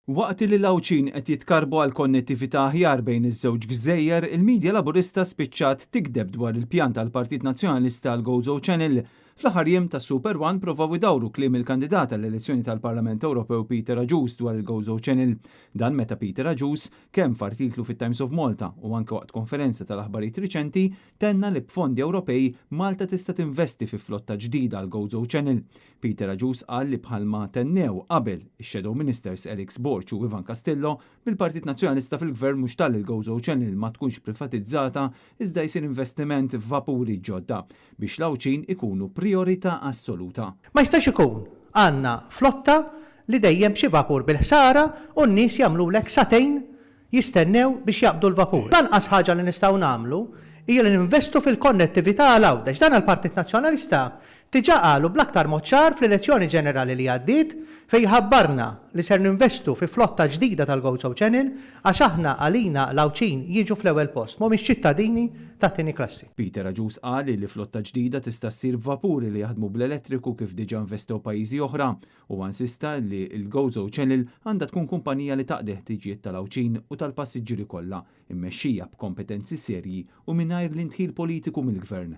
Waqt li l-Lawċin qed jitkarbu għal konnettività aħjar bejn iż-żewġ gżejjer, il-Midja Laburista spiċċat tikdeb dwar il-pjan tal-Partit Nazzjonalista għal Gozo Channel. Fl-aħħar jiem ta' Super One provaw idawru kliem il-kandidat għall-elezzjoni tal-Parlament Ewropew Peter Agius dwar il-Gozo Channel. Dan meta Peter Agius kemm f'artiklu fit-Times of Malta u anke waqt konferenza tal-aħbarijiet riċenti tenna li b'fondi Ewropej Malta tista' tinvesti fi flotta ġdida għal Gozo Channel. Peter Agius qal li bħalma tennew qabel ix-Shadow Ministers Alex Borch u Ivan Castillo bil-Partit Nazzjonalista fil-Gvern mhux tal-Gozo Channel ma tkunx privatizzata iżda jsir investiment f'vapuri ġodda biex l-Lawċin ikunu priorità assoluta. Ma jistax ikun għandna flotta li dejjem xi vapur bil-ħsara u n-nies jagħmlulek satejn jistennew biex jaqbdu l-vapur. Lanqas ħaġa li nistgħu nagħmlu hija li ninvestu fil-konnettività għal għawdex. Dan il-Partit Nazzjonalista diġà qalu bl-aktar mod ċar fl-elezzjoni ġenerali li għaddiet fejn ħabbarna li ser ninvestu fi flotta ġdida tal-Gozo Channel għax aħna għalina Lawċin jiġu fl-ewwel post, mhumiex ċittadini ta' tieni klassi. Peter Agius qal li flotta ġdida tista' ssir vapuri li jaħdmu bl-elettriku kif diġà investew pajjiżi oħra u insista li l-Gozo Channel għandha tkun kumpanija li taqdi ħtiġijiet tal-Lawċin u tal-passiġġieri kollha immexxija b'kompetenzi serji u mingħajr l-intħil politiku mill-Gvern.